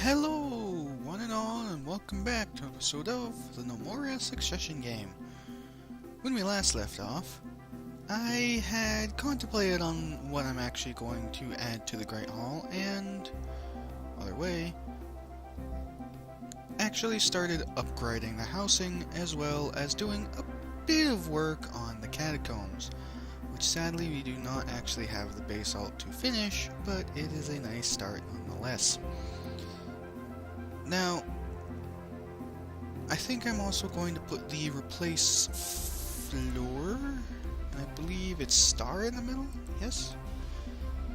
Hello, one and all, and welcome back to an episode of the Gnomoria Succession game. When we last left off, I had contemplated on what I'm actually going to add to the Great Hall, and, other way, actually started upgrading the housing as well as doing a bit of work on the catacombs, which sadly we do not actually have the basalt to finish, but it is a nice start nonetheless. Now, I think I'm also going to put the replace floor, and I believe it's star in the middle, yes?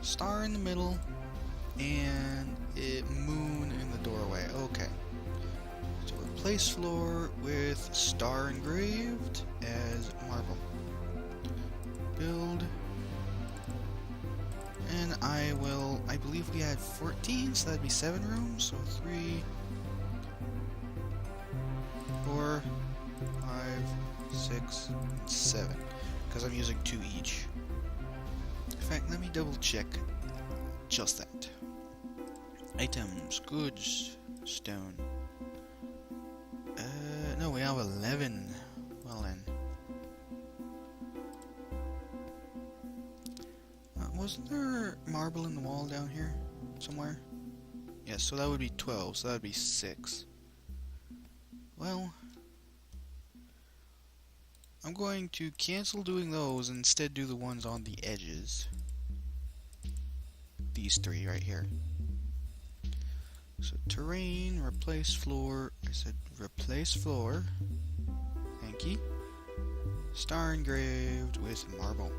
Star in the middle, and moon in the doorway, okay. So replace floor with star engraved as marble. Build, and I believe we had 14, so that'd be 7 rooms, so 3, 4, 5, 6, and 7, because I'm using 2 each. In fact, let me double check just that. Items, goods, stone. No, we have 11. Well then. Wasn't there marble in the wall down here somewhere? Yes, so that would be 12, so that would be 6. Well, I'm going to cancel doing those and instead do the ones on the edges. These 3 right here. So terrain, replace floor. I said replace floor. Thank you. Star engraved with marble.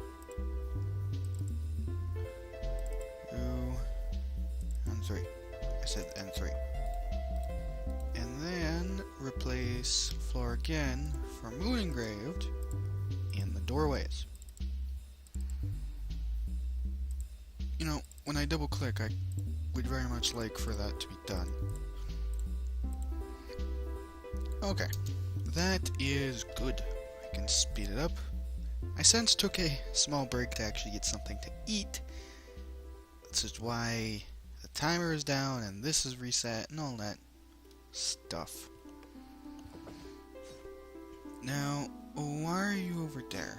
And 3. I said and 3. And then replace floor again for moon engraved in the doorways. You know, when I double click, I would very much like for that to be done. Okay, that is good. I can speed it up. I since took a small break to actually get something to eat. This is why the timer is down and this is reset and all that stuff. Now, why are you over there?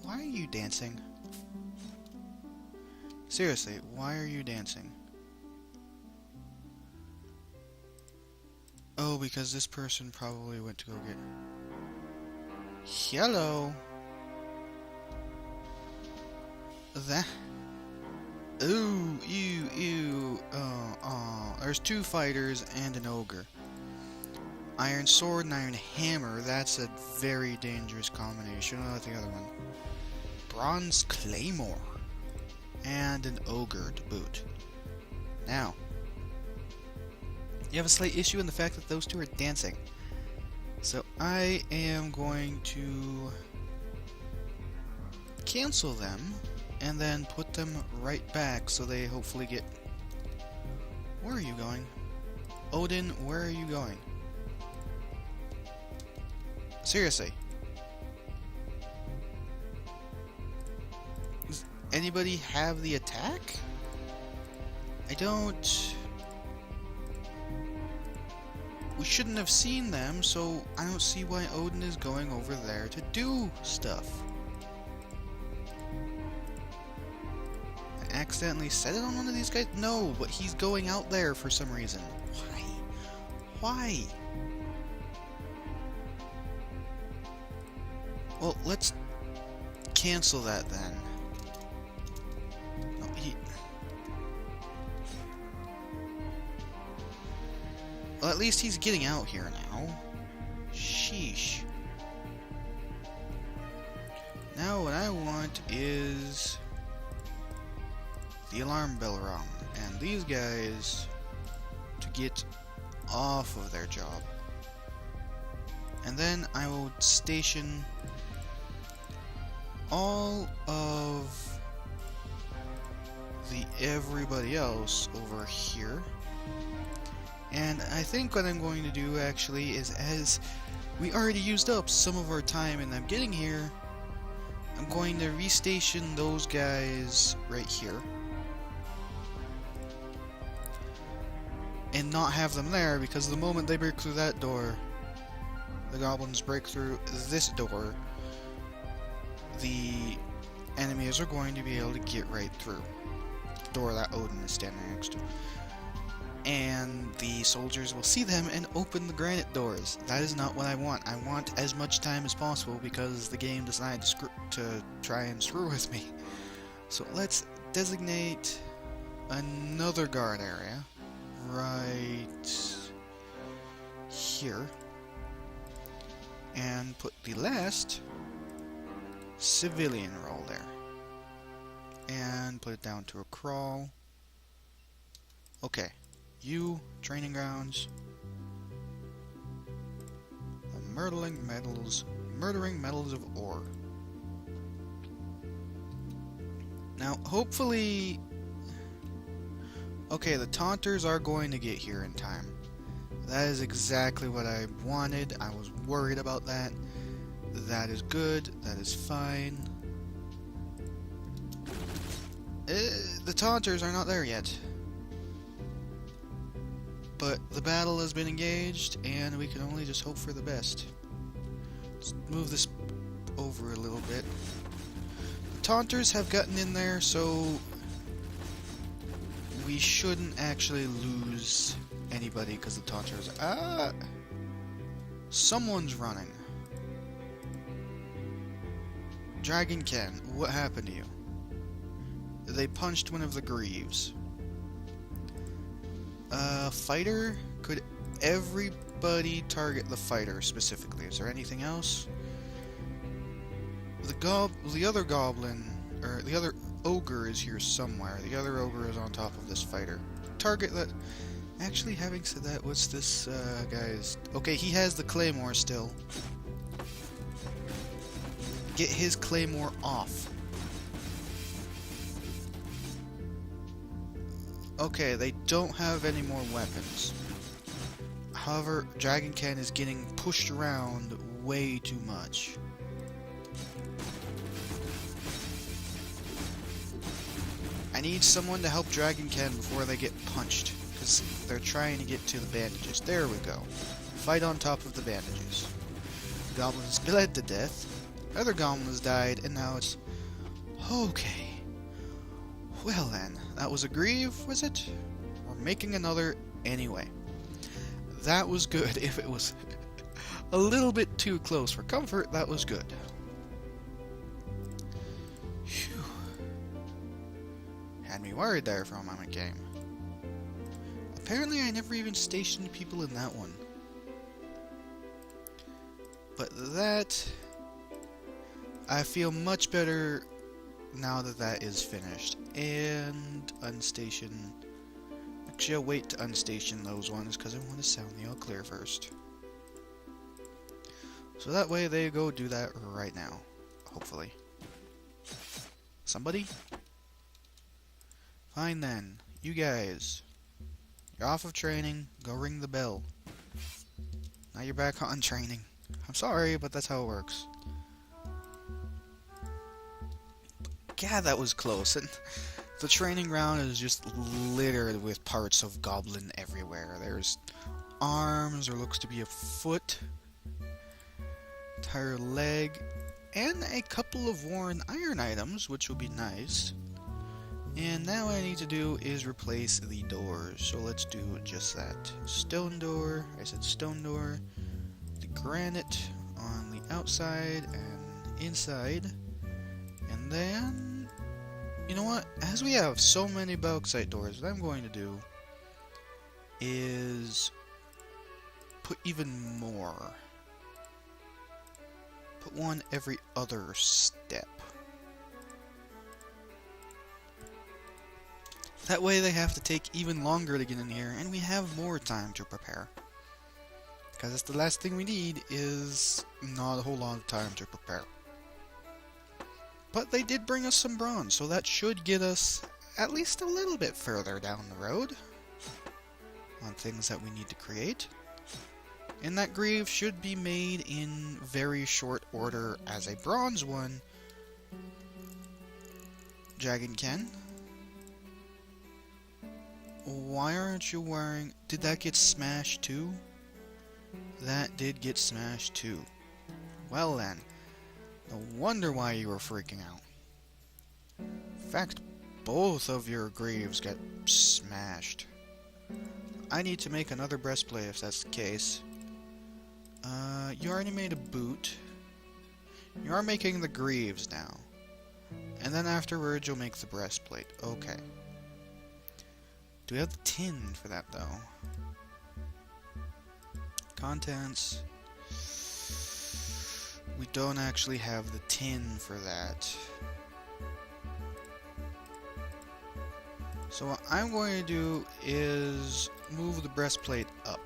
Why are you dancing? Seriously, why are you dancing? Oh, because this person probably went to go get... Hello! That... Ooh, ew. There's 2 fighters and an ogre. Iron sword and iron hammer, that's a very dangerous combination. What about the other one? Bronze claymore. And an ogre to boot. Now, you have a slight issue in the fact that those 2 are dancing. So I am going to cancel them and then put them right back so they hopefully get... Where are you going? Odin, where are you going? Seriously. Does anybody have the attack? I don't... We shouldn't have seen them, so I don't see why Odin is going over there to do stuff. I accidentally said it on one of these guys? No, but he's going out there for some reason. Why? Why? Well, let's cancel that then. No, well, at least he's getting out here now. Sheesh. Now what I want is the alarm bell rung, and these guys to get off of their job. And then I will station all of the everybody else over here. And I think what I'm going to do actually is, as we already used up some of our time in them getting here, I'm going to restation those guys right here. And not have them there, because the moment they break through that door, the goblins break through this door, the enemies are going to be able to get right through the door that Odin is standing next to. And the soldiers will see them and open the granite doors. That is not what I want. I want as much time as possible because the game decided to try and screw with me. So let's designate another guard area right here and put the last civilian roll there and put it down to a crawl. Okay. You, training grounds, murdering metals of ore. Now, hopefully, okay, the taunters are going to get here in time. That is exactly what I wanted. I was worried about that. That is good. That is fine. The taunters are not there yet. But the battle has been engaged, and we can only just hope for the best. Let's move this over a little bit. The taunters have gotten in there, so we shouldn't actually lose anybody because the taunters... someone's running. Dragon Ken, what happened to you? They punched one of the Greaves. Fighter? Could everybody target the fighter specifically? Is there anything else? The other goblin, or the other ogre is here somewhere. The other ogre is on top of this fighter. Target that... Actually, having said that, what's this guy's... Okay, he has the claymore still. Get his claymore off. Okay, they don't have any more weapons. However, Dragon Ken is getting pushed around way too much. I need someone to help Dragon Ken before they get punched, because they're trying to get to the bandages. There we go. Fight on top of the bandages. The goblins bled to death. Other goblins died, and now it's... Okay. Well then, that was a grieve, was it? We're making another anyway. That was good. If it was a little bit too close for comfort, that was good. Phew. Had me worried there for a moment, game. Apparently I never even stationed people in that one. But that... I feel much better now that that is finished. And unstation. Actually, I'll wait to unstation those ones because I want to sound the all clear first. So that way they go do that right now. Hopefully. Somebody? Fine then. You guys. You're off of training. Go ring the bell. Now you're back on training. I'm sorry, but that's how it works. Yeah, that was close. And the training ground is just littered with parts of goblin everywhere. There's arms, there looks to be a foot, entire leg, and a couple of worn iron items, which would be nice. And now what I need to do is replace the doors. So let's do just that. Stone door, I said stone door, the granite on the outside and inside. And then, you know what? As we have so many bauxite doors, what I'm going to do is put even more. Put one every other step. That way they have to take even longer to get in here, and we have more time to prepare. Because that's the last thing we need is not a whole lot of time to prepare. But they did bring us some bronze, so that should get us at least a little bit further down the road on things that we need to create. And that greave should be made in very short order as a bronze one Dragon Ken. Why aren't you wearing... Did that get smashed too? That did get smashed too. Well then, no wonder why you were freaking out. In fact, both of your greaves get smashed. I need to make another breastplate if that's the case. You already made a boot. You are making the greaves now. And then afterwards you'll make the breastplate. Okay. Do we have the tin for that though? Contents. We don't actually have the tin for that. So what I'm going to do is move the breastplate up.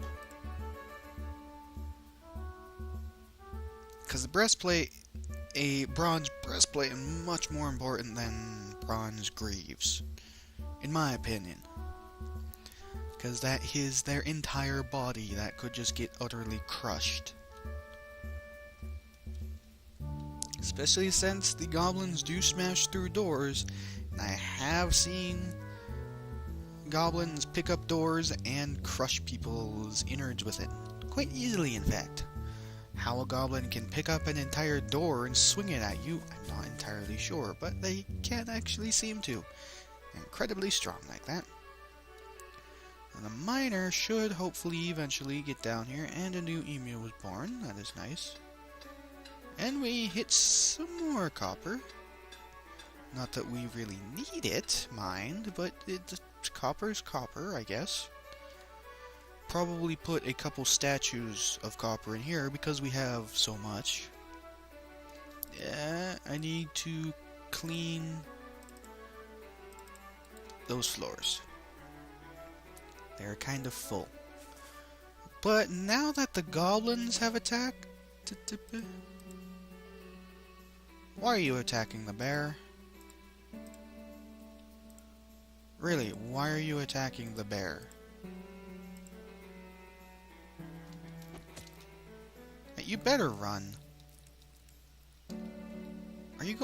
Because the breastplate, a bronze breastplate, is much more important than bronze greaves. In my opinion. Because that is their entire body that could just get utterly crushed. Especially since the goblins do smash through doors, and I have seen goblins pick up doors and crush people's innards with it. Quite easily, in fact. How a goblin can pick up an entire door and swing it at you, I'm not entirely sure, but they can actually seem to. Incredibly strong like that. And the miner should hopefully eventually get down here, and a new emu was born. That is nice. And we hit some more copper. Not that we really need it, mind, but copper's copper, I guess. Probably put a couple statues of copper in here because we have so much. Yeah, I need to clean those floors. They're kind of full. But now that the goblins have attacked... Why are you attacking the bear? Really, why are you attacking the bear? You better run. Are you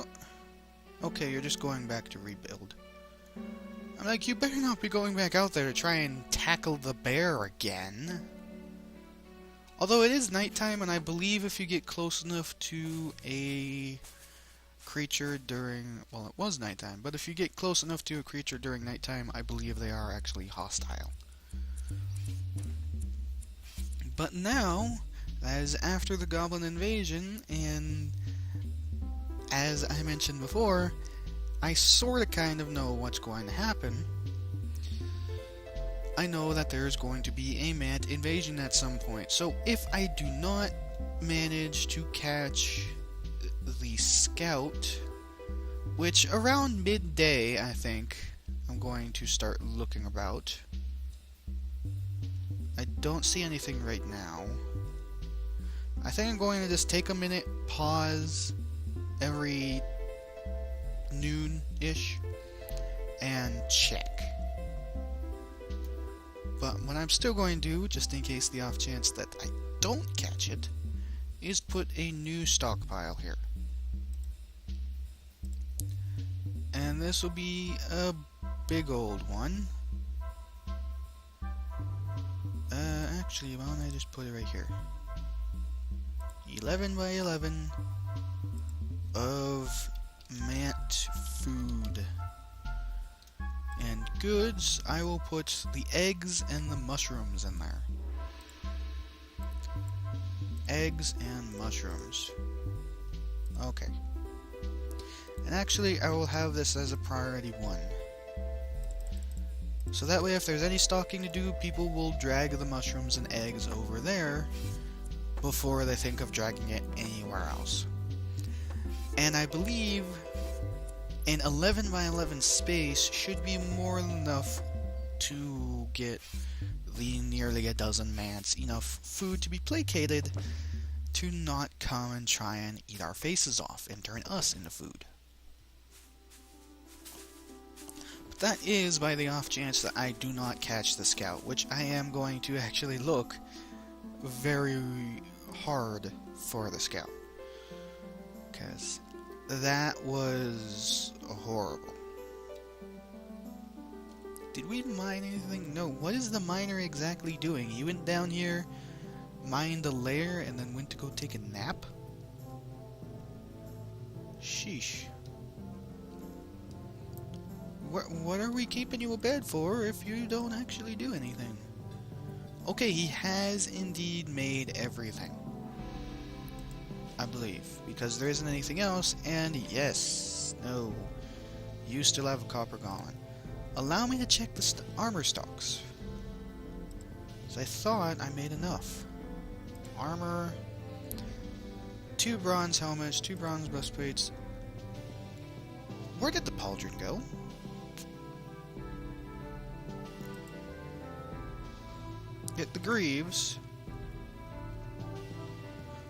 Okay, you're just going back to rebuild. I'm like, you better not be going back out there to try and tackle the bear again. Although it is nighttime, and I believe if you get close enough to a creature during... Well, it was nighttime, but if you get close enough to a creature during nighttime, I believe they are actually hostile. But now, that is after the goblin invasion, and as I mentioned before, I sorta kind of know what's going to happen. I know that there's going to be a mad invasion at some point, so if I do not manage to catch the scout, which around midday, I think, I'm going to start looking about. I don't see anything right now. I think I'm going to just take a minute, pause every noon-ish, and check. But what I'm still going to do, just in case the off chance that I don't catch it, is put a new stockpile here. And this will be a big old one. Actually, why don't I just put it right here? 11 by 11 of mat food. And goods, I will put the eggs and the mushrooms in there. Eggs and mushrooms. Okay. And actually, I will have this as a priority 1. So that way, if there's any stalking to do, people will drag the mushrooms and eggs over there before they think of dragging it anywhere else. And I believe an 11 by 11 space should be more than enough to get the nearly a dozen mans enough food to be placated to not come and try and eat our faces off and turn us into food. But that is by the off chance that I do not catch the scout, which I am going to actually look very hard for the scout. Because that was horrible. Did we mine anything? No. What is the miner exactly doing? He went down here, mined a lair, and then went to go take a nap? Sheesh. What are we keeping you abed for if you don't actually do anything? Okay, he has indeed made everything. I believe. Because there isn't anything else, and yes. No. You still have a copper gauntlet. Allow me to check the armor stocks. So I thought I made enough. Armor. 2 bronze helmets, 2 bronze breastplates. Where did the pauldron go? Get the greaves.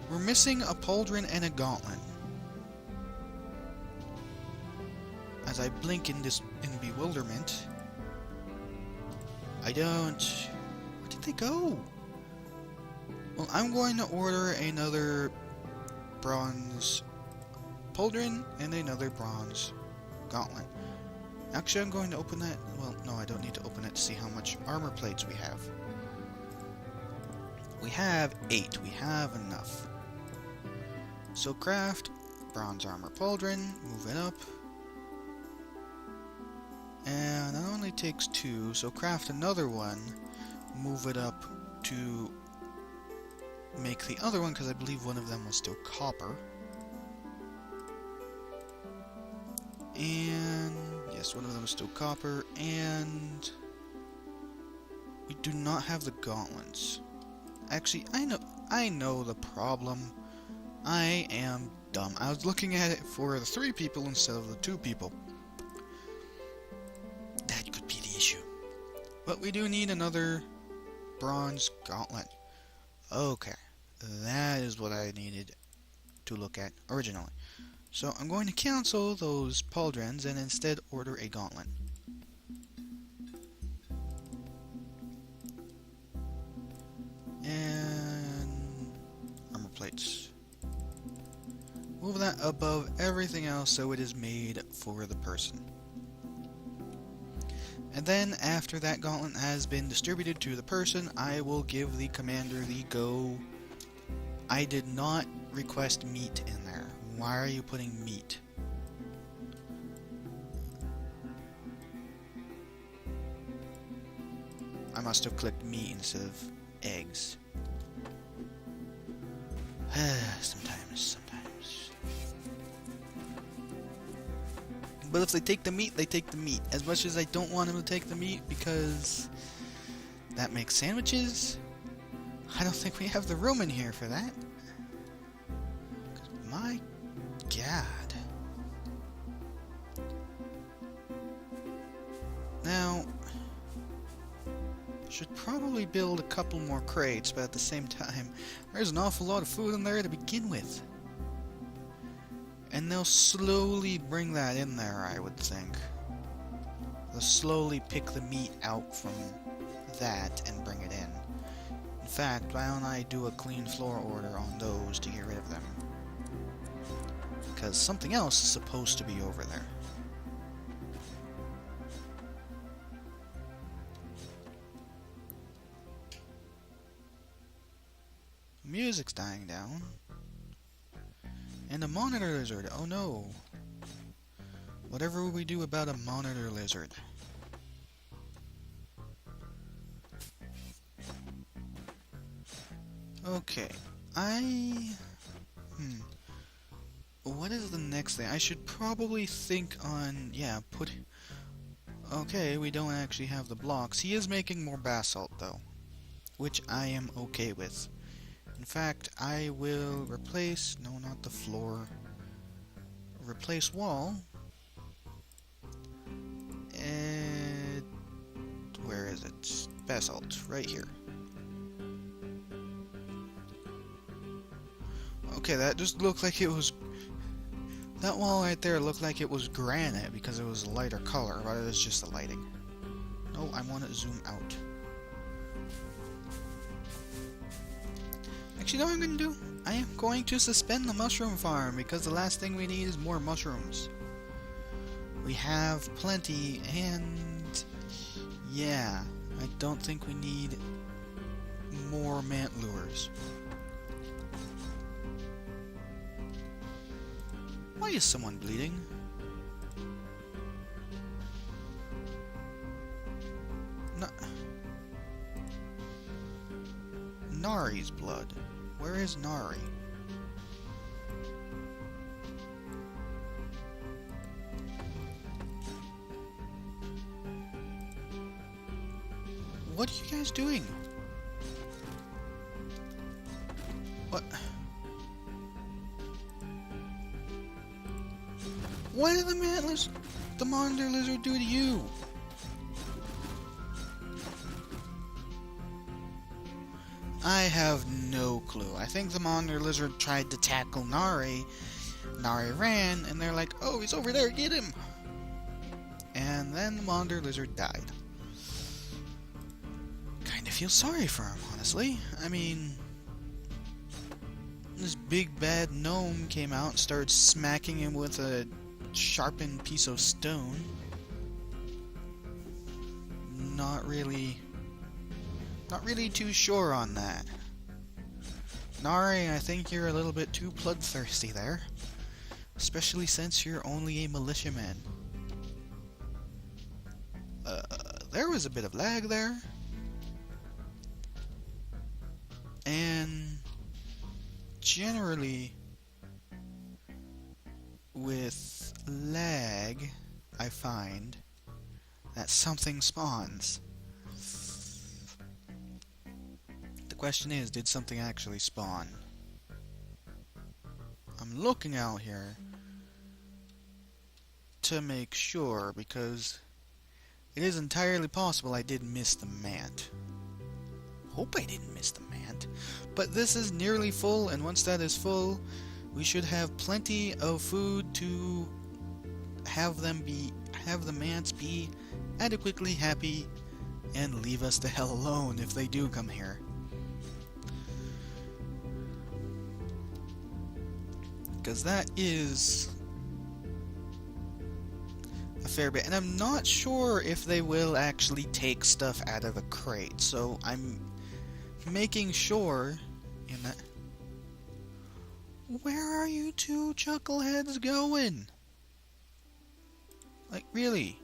We're missing a pauldron and a gauntlet. As I blink in bewilderment. I don't... Where did they go? Well, I'm going to order another bronze pauldron and another bronze gauntlet. Actually, I'm going to open that. Well, no, I don't need to open it to see how much armor plates we have. We have 8. We have enough. So craft bronze armor pauldron. Move it up. And that only takes 2, so craft another one. Move it up to make the other one, because I believe one of them was still copper. And yes, one of them is still copper, and we do not have the gauntlets. Actually, I know the problem. I am dumb. I was looking at it for the 3 people instead of the 2 people. That could be the issue. But we do need another bronze gauntlet. Okay, that is what I needed to look at originally. So I'm going to cancel those pauldrons and instead order a gauntlet. And armor plates. Move that above everything else so it is made for the person. And then, after that gauntlet has been distributed to the person, I will give the commander the go. I did not request meat in there. Why are you putting meat? I must have clicked meat instead of eggs. Sometimes. But if they take the meat, they take the meat. As much as I don't want them to take the meat because that makes sandwiches, I don't think we have the room in here for that. My God. Now, should probably build a couple more crates, but at the same time, there's an awful lot of food in there to begin with. And they'll slowly bring that in there, I would think. They'll slowly pick the meat out from that and bring it in. In fact, why don't I do a clean floor order on those to get rid of them? Because something else is supposed to be over there. Music's dying down. And a monitor lizard. Oh no. Whatever will we do about a monitor lizard? Okay. What is the next thing? I should probably think on... Yeah, put... Okay, we don't actually have the blocks. He is making more basalt, though. Which I am okay with. In fact, I will replace... No, not the floor. Replace wall. And... Where is it? Basalt. Right here. Okay, that just looked like it was... That wall right there looked like it was granite because it was a lighter color, but it was just the lighting. No, I want to zoom out. Actually, you know what I'm going to do? I am going to suspend the mushroom farm because the last thing we need is more mushrooms. We have plenty, and Yeah, I don't think we need more mant lures. Why is someone bleeding? No. Nari's blood. Where is Nari? What are you guys doing? What? What did the monitor lizard do to you? I have no clue. I think the monitor lizard tried to tackle Nari. Nari ran, and they're like, oh, he's over there, get him! And then the monitor lizard died. Kinda feel sorry for him, honestly. I mean, this big bad gnome came out and started smacking him with a sharpened piece of stone. Not really too sure on that. Nari, I think you're a little bit too bloodthirsty there. Especially since you're only a militiaman. There was a bit of lag there. And generally, with lag, I find that something spawns. The question is, did something actually spawn? I'm looking out here to make sure, because it is entirely possible I did miss the mant. Hope I didn't miss the mant. But this is nearly full, and once that is full, we should have plenty of food to have the mants be adequately happy and leave us the hell alone if they do come here. Because that is a fair bit. And I'm not sure if they will actually take stuff out of a crate. So I'm making sure in that... Where are you two chuckleheads going? Like, really?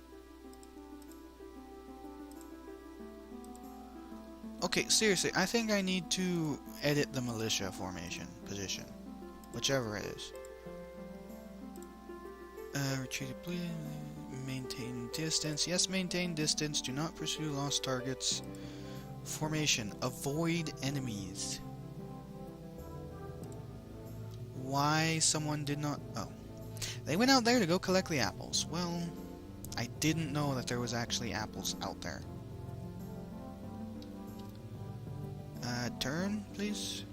Okay, seriously, I think I need to edit the militia formation position. Whichever it is. Retreat, please. Maintain distance. Yes, maintain distance. Do not pursue lost targets. Formation. Avoid enemies. Why someone did not... Oh. They went out there to go collect the apples. Well, I didn't know that there was actually apples out there. Turn, please.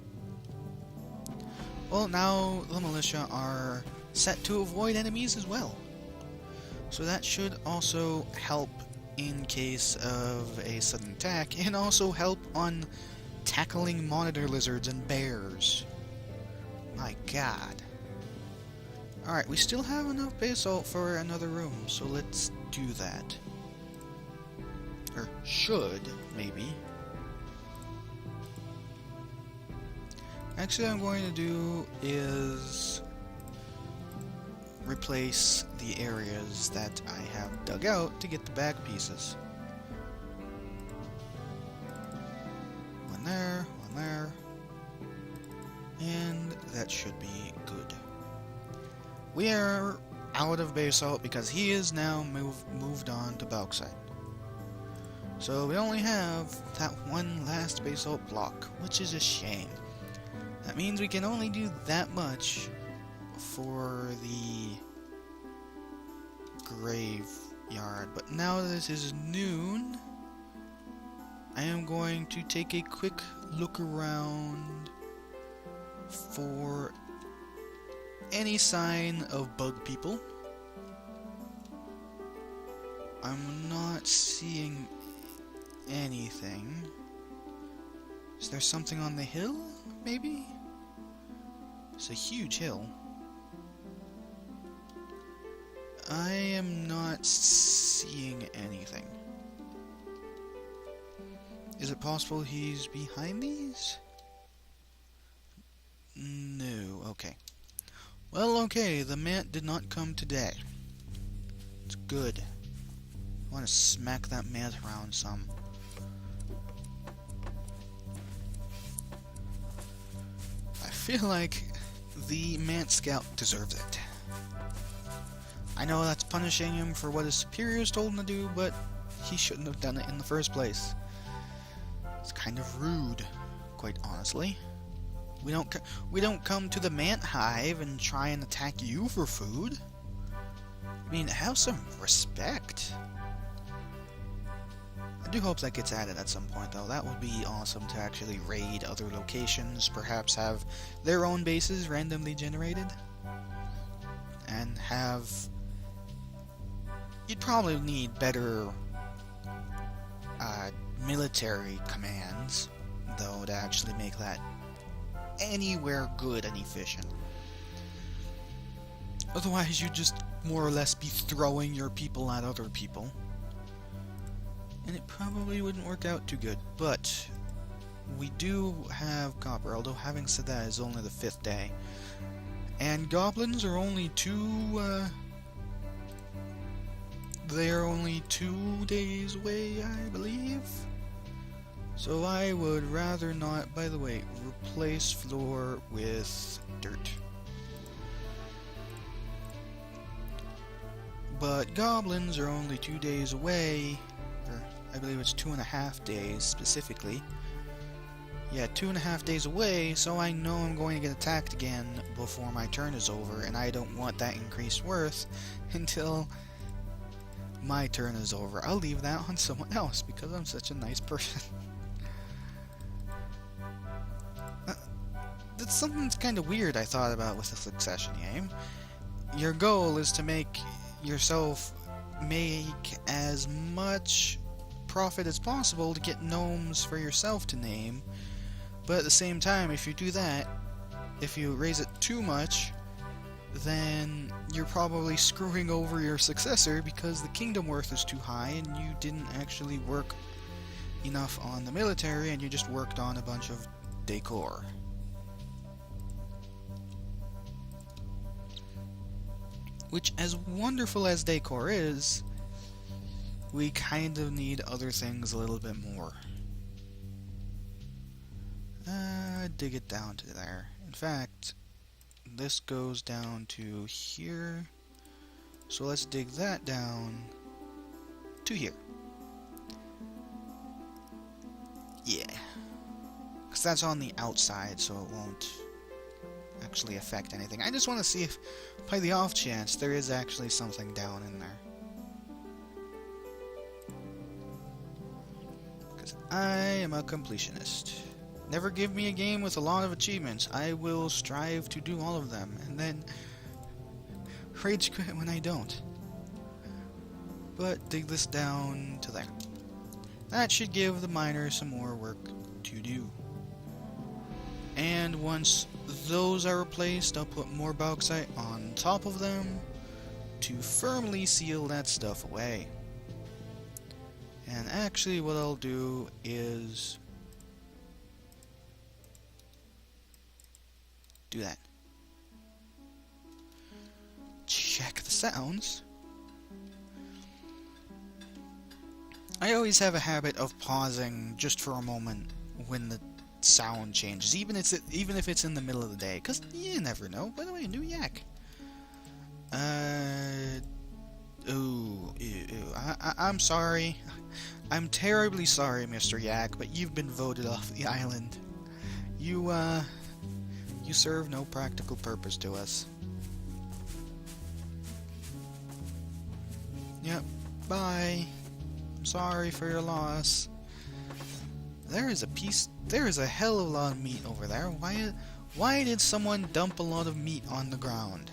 Well, now the militia are set to avoid enemies as well. So that should also help in case of a sudden attack, and also help on tackling monitor lizards and bears. My god. Alright, we still have enough basalt for another room, so let's do that. Or should, maybe. Actually, what I'm going to do is replace the areas that I have dug out to get the back pieces. One there, and that should be good. We are out of basalt because he is now moved on to bauxite. So we only have that one last basalt block, which is a shame. That means we can only do that much for the graveyard. But now that this is noon, I am going to take a quick look around for any sign of bug people. I'm not seeing anything. Is there something on the hill, maybe? It's a huge hill. I am not seeing anything. Is it possible he's behind these? No, okay. Well, okay, the mant did not come today. It's good. I want to smack that mant around some. I feel like the Mant Scout deserves it. I know that's punishing him for what his superiors told him to do, but he shouldn't have done it in the first place. It's kind of rude, quite honestly. We don't come to the Mant Hive and try and attack you for food. I mean, have some respect. I do hope that gets added at some point, though. That would be awesome to actually raid other locations, perhaps have their own bases randomly generated, and have... You'd probably need better military commands, though, to actually make that anywhere good and efficient. Otherwise, you'd just more or less be throwing your people at other people. And it probably wouldn't work out too good, but we do have copper, although having said that, it's only the 5th day. And goblins are only they're only 2 days away, I believe. So I would rather not, by the way, replace floor with dirt. But goblins are only 2 days away. I believe it's 2.5 days specifically. Yeah, 2.5 days away, so I know I'm going to get attacked again before my turn is over, and I don't want that increased worth until my turn is over. I'll leave that on someone else because I'm such a nice person. That's something kind of weird I thought about with the succession game. Your goal is to make yourself make as much profit as possible to get gnomes for yourself to name, but at the same time, if you do that, if you raise it too much, then you're probably screwing over your successor because the kingdom worth is too high and you didn't actually work enough on the military and you just worked on a bunch of decor. Which, as wonderful as decor is, we kind of need other things a little bit more. Dig it down to there. In fact, this goes down to here. So let's dig that down to here. Yeah. Because that's on the outside, so it won't actually affect anything. I just want to see if, by the off chance, there is actually something down in there. Because I am a completionist. Never give me a game with a lot of achievements. I will strive to do all of them, and then rage quit when I don't. But dig this down to there. That should give the miners some more work to do. And once those are replaced, I'll put more bauxite on top of them to firmly seal that stuff away. And actually what I'll do is do that. Check the sounds. I always have a habit of pausing just for a moment when the sound changes, even if it's in the middle of the day, because you never know. By the way, new yak. I'm sorry. I'm terribly sorry, Mr. Yak, but you've been voted off the island. You serve no practical purpose to us. Yep, bye. I'm sorry for your loss. There is a hell of a lot of meat over there. Why did someone dump a lot of meat on the ground?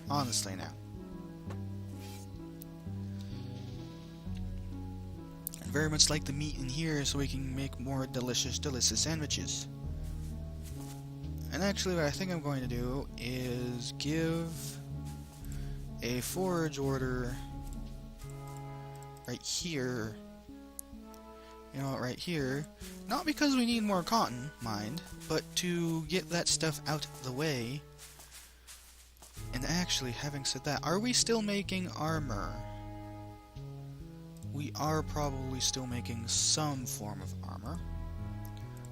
Honestly now. I'd very much like the meat in here so we can make more delicious sandwiches. And actually what I think I'm going to do is give a forage order right here you know what, right here. Not because we need more cotton, mind, but to get that stuff out of the way. And actually, having said that, are we still making armor? We are probably still making some form of armor.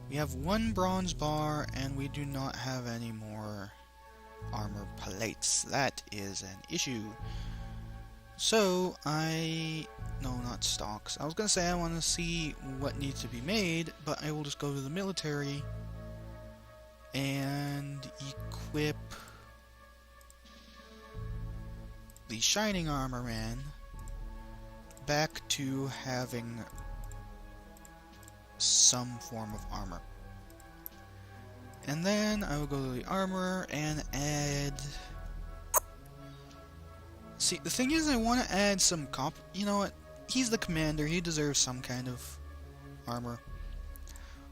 We have one bronze bar, and we do not have any more armor plates. That is an issue. So, no, not stocks. I was gonna say I want to see what needs to be made, but I will just go to the military and equip the Shining Armor Man back to having some form of armor. And then I will go to the armor and add... See, the thing is I want to add some copper. You know what? He's the commander. He deserves some kind of armor.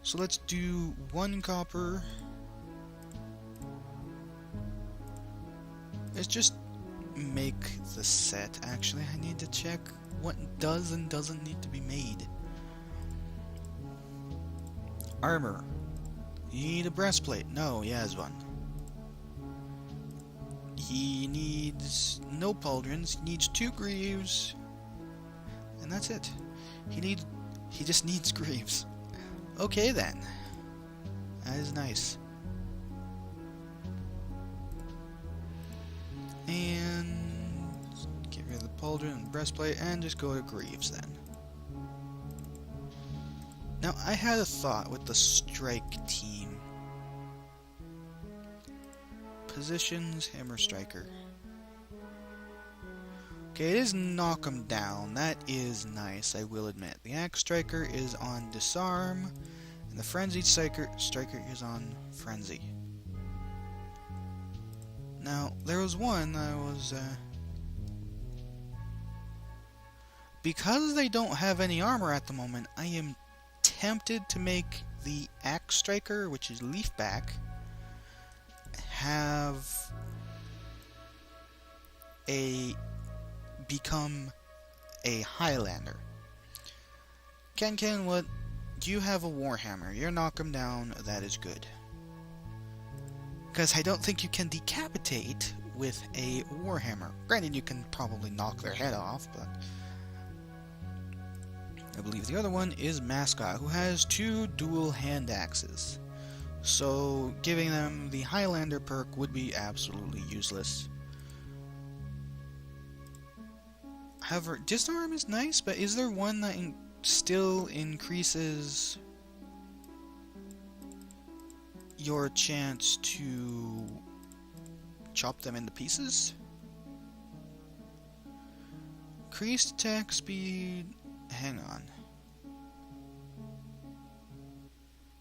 So let's do 1 copper. Let's just make the set. Actually, I need to check what does and doesn't need to be made. Armor. You need a breastplate. No, he has one. He needs no pauldrons. He needs 2 greaves. And that's it. He just needs greaves. Okay then. That is nice. And get rid of the pauldron and breastplate and just go to greaves then. Now I had a thought with the strike team. Positions, hammer striker. Okay, it is knock 'em down. That is nice, I will admit. The axe striker is on disarm, and the frenzied striker is on frenzy. Now, there was one that was, because they don't have any armor at the moment, I am tempted to make the axe striker, which is leafback, become a Highlander. Ken, what? You have a Warhammer. You're knock 'em down. That is good. Because I don't think you can decapitate with a Warhammer. Granted, you can probably knock their head off, but I believe the other one is Mascot, who has 2 dual hand axes. So giving them the Highlander perk would be absolutely useless. However, disarm is nice, but is there one that still increases your chance to chop them into pieces? Increased attack speed... Hang on.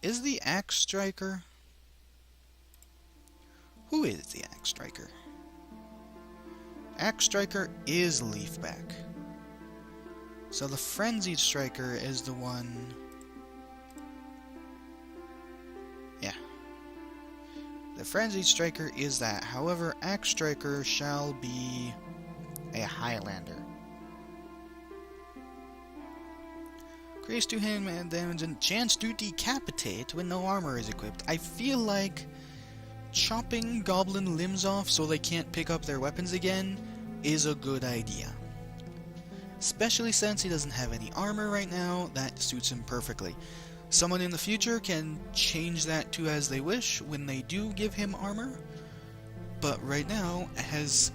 Is the axe striker? Who is the axe striker? Axe striker is leafback. So the frenzied striker is the one... Yeah. The frenzied striker is that. However, axe striker shall be a Highlander. Increase 2-hand damage and chance to decapitate when no armor is equipped. I feel like chopping goblin limbs off so they can't pick up their weapons again is a good idea. Especially since he doesn't have any armor right now, that suits him perfectly. Someone in the future can change that to as they wish when they do give him armor. But right now, as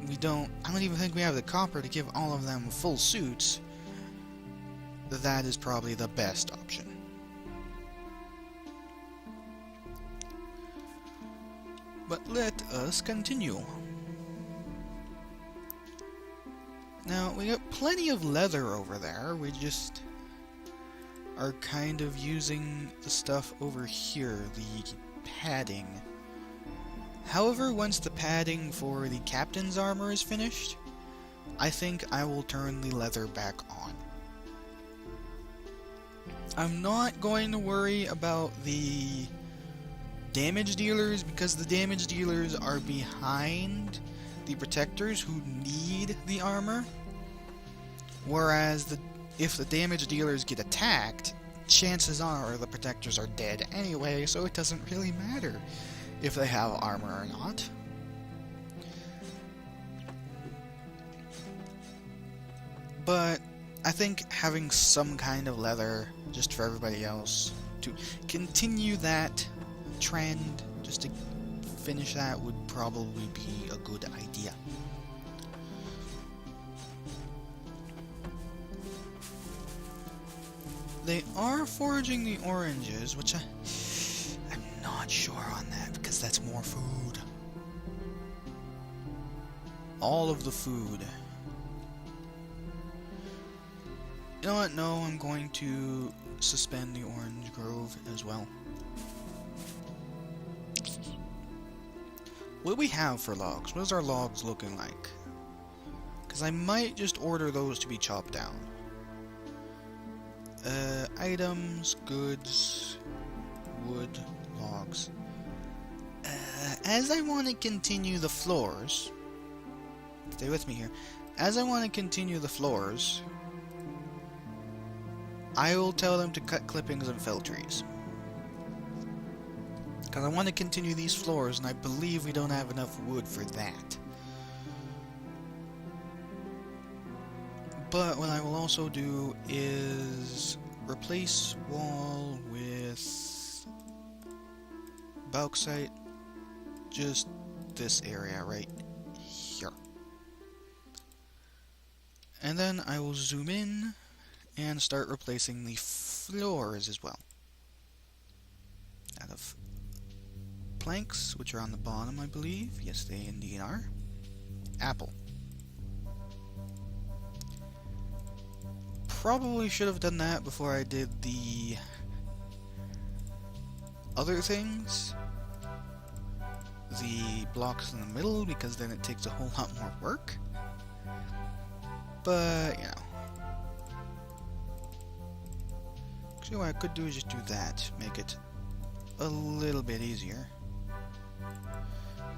I don't even think we have the copper to give all of them full suits, that is probably the best option. But let us continue. Now, we got plenty of leather over there. We just are kind of using the stuff over here, the padding. However, once the padding for the captain's armor is finished, I think I will turn the leather back on. I'm not going to worry about the damage dealers because the damage dealers are behind the protectors who need the armor, whereas if the damage dealers get attacked, chances are the protectors are dead anyway, so it doesn't really matter if they have armor or not. But I think having some kind of leather just for everybody else to continue that trend, just to finish that, would probably be a good idea. They are foraging the oranges, which I'm not sure on that, because that's more food. All of the food. You know what? No, I'm going to suspend the orange grove as well. What do we have for logs? What is our logs looking like? Because I might just order those to be chopped down. Items, goods, wood, logs. As I want to continue the floors, stay with me here. As I want to continue the floors, I will tell them to cut clippings and fell trees. Because I want to continue these floors, and I believe we don't have enough wood for that. But what I will also do is replace wall with bauxite, just this area right here. And then I will zoom in and start replacing the floors as well. Out of planks, which are on the bottom, I believe. Yes, they indeed are. Apple. Probably should have done that before I did the other things. The blocks in the middle, because then it takes a whole lot more work. But, you know. Actually, what I could do is just do that. Make it a little bit easier.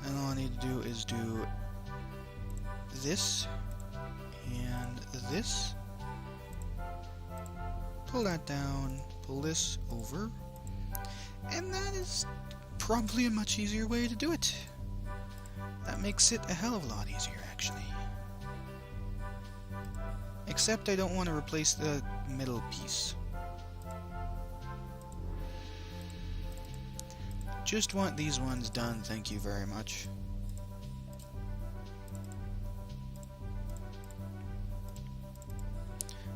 And all I need to do is do this and this. Pull that down, pull this over, and that is probably a much easier way to do it. That makes it a hell of a lot easier, actually. Except I don't want to replace the middle piece. Just want these ones done, thank you very much.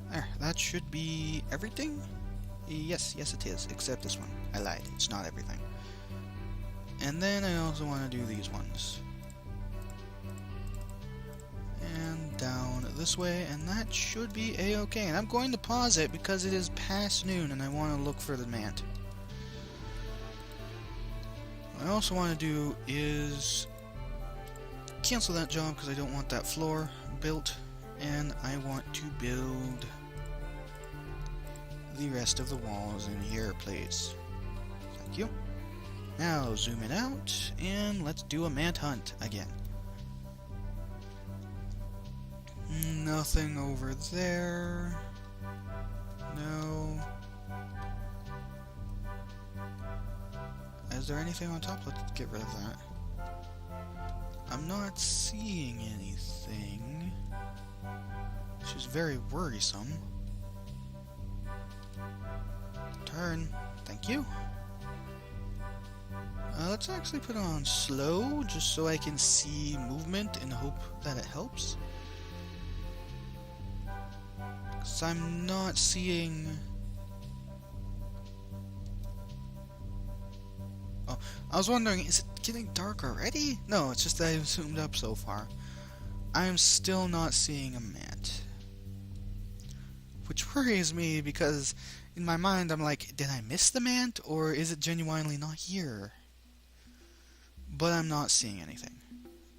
There, that should be everything? Yes, it is, except this one. I lied, it's not everything. And then I also want to do these ones. And down this way, and that should be a-okay. And I'm going to pause it because it is past noon and I want to look for the mant. What I also want to do is cancel that job because I don't want that floor built, and I want to build the rest of the walls in here, please. Thank you. Now zoom it out and let's do a mant hunt again. Nothing over there. No. Is there anything on top? Let's get rid of that. I'm not seeing anything, which is very worrisome. Turn. Thank you. Let's actually put it on slow, just so I can see movement and hope that it helps. Because I'm not seeing... Oh, I was wondering, is it getting dark already? No, it's just that I've zoomed up so far. I'm still not seeing a mant. Which worries me, because in my mind I'm like, did I miss the mant, or is it genuinely not here? But I'm not seeing anything.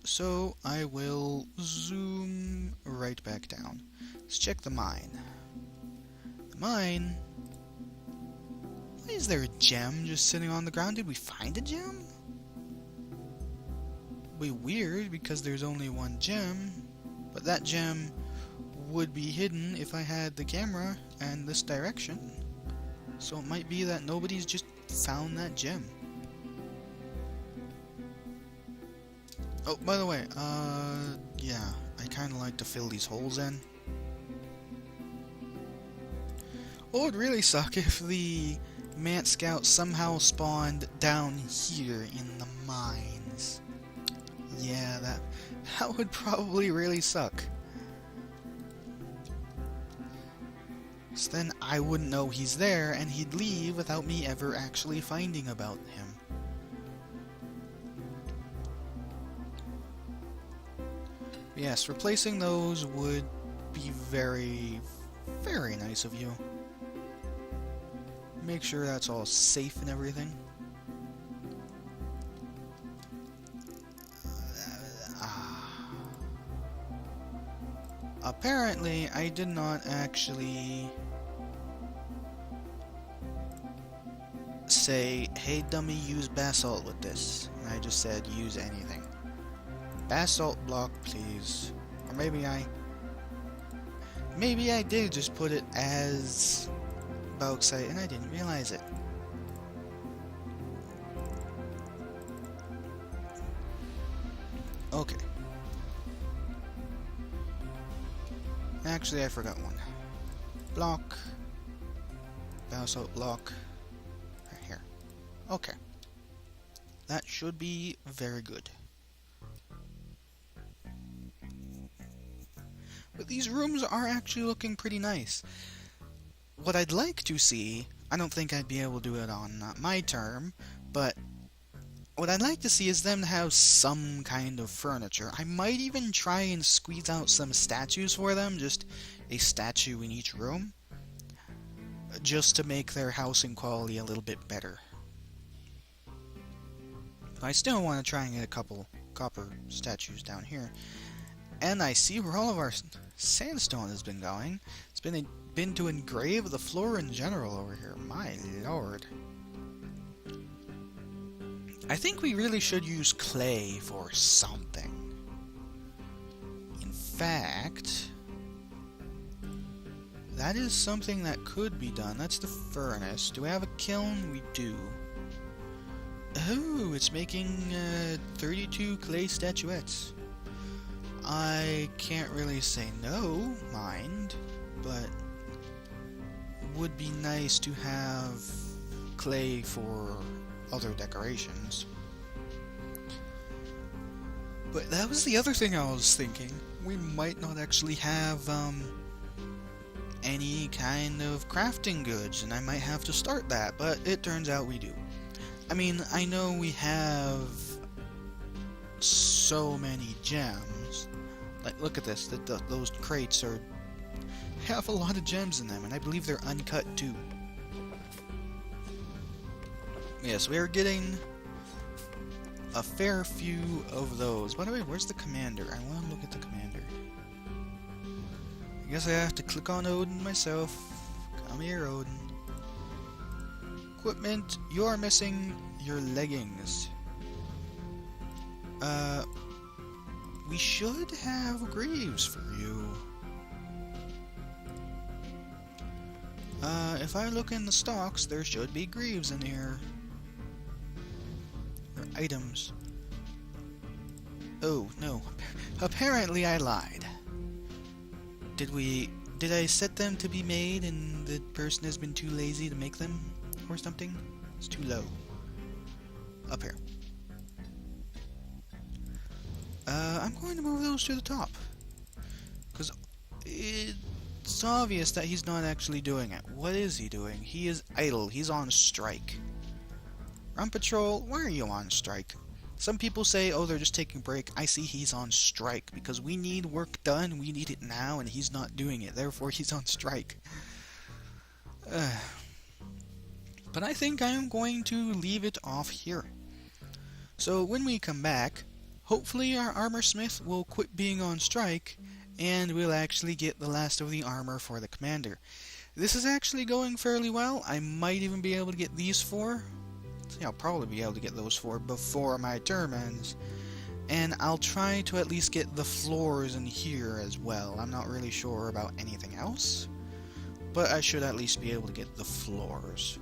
So I will zoom right back down. Let's check the mine. The mine... Why is there a gem just sitting on the ground? Did we find a gem? Be weird, because there's only one gem. But that gem would be hidden if I had the camera and this direction. So it might be that nobody's just found that gem. Oh, by the way, yeah, I kind of like to fill these holes in. What would really suck if the Mant Scout somehow spawned down here in the mines. Yeah, that would probably really suck. So then I wouldn't know he's there, and he'd leave without me ever actually finding about him. Yes, replacing those would be very, very nice of you. Make sure that's all safe and everything. Apparently, I did not actually say, hey dummy, use basalt with this. I just said, use anything. Basalt block, please. Or maybe I did just put it as bauxite and I didn't realize it. Okay. Actually, I forgot one. Block. Basalt block. Right here. Okay. That should be very good. But these rooms are actually looking pretty nice. What I'd like to see, I don't think I'd be able to do it on my term, but what I'd like to see is them to have some kind of furniture. I might even try and squeeze out some statues for them, just a statue in each room, just to make their housing quality a little bit better. I still want to try and get a couple copper statues down here. And I see where all of our sandstone has been going. It's been to engrave the floor in general over here. My lord. I think we really should use clay for something. In fact, that is something that could be done. That's the furnace. Do we have a kiln? We do. Oh, it's making 32 clay statuettes. I can't really say no, mind, but would be nice to have clay for other decorations. But that was the other thing I was thinking. We might not actually have any kind of crafting goods, and I might have to start that, but it turns out we do. I mean, I know we have so many gems. Like, look at this. Those crates have a lot of gems in them, and I believe they're uncut too. Yes, we are getting a fair few of those. By the way, where's the commander? I want to look at the commander. I guess I have to click on Odin myself. Come here, Odin. Equipment, you are missing your leggings. We should have greaves for you. If I look in the stocks, there should be greaves in here. Or items. Oh, no. Apparently I lied. Did I set them to be made and the person has been too lazy to make them? Or something? It's too low. Up here. I'm going to move those to the top. Because it's obvious that he's not actually doing it. What is he doing? He is idle. He's on strike. Run Patrol, why are you on strike? Some people say, oh, they're just taking a break. I see he's on strike because we need work done. We need it now, and he's not doing it. Therefore, he's on strike. But I think I am going to leave it off here. So when we come back, hopefully our armor smith will quit being on strike, and we'll actually get the last of the armor for the commander. This is actually going fairly well. I might even be able to get these 4. See, I'll probably be able to get those 4 before my term ends. And I'll try to at least get the floors in here as well. I'm not really sure about anything else, but I should at least be able to get the floors.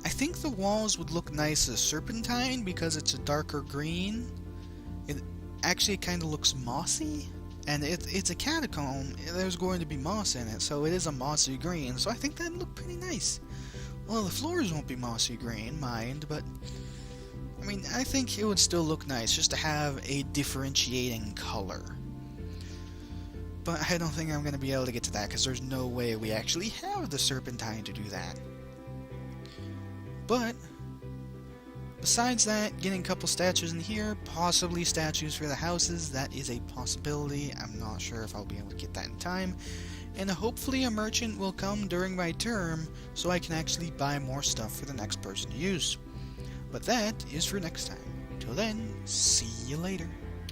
I think the walls would look nice as serpentine because it's a darker green. It actually kind of looks mossy, and it's a catacomb. There's going to be moss in it, so it is a mossy green, so I think that'd look pretty nice. Well, the floors won't be mossy green, mind, but I mean, I think it would still look nice just to have a differentiating color. But I don't think I'm going to be able to get to that because there's no way we actually have the serpentine to do that. But besides that, getting a couple statues in here, possibly statues for the houses, that is a possibility. I'm not sure if I'll be able to get that in time. And hopefully a merchant will come during my term so I can actually buy more stuff for the next person to use. But that is for next time. Till then, see you later.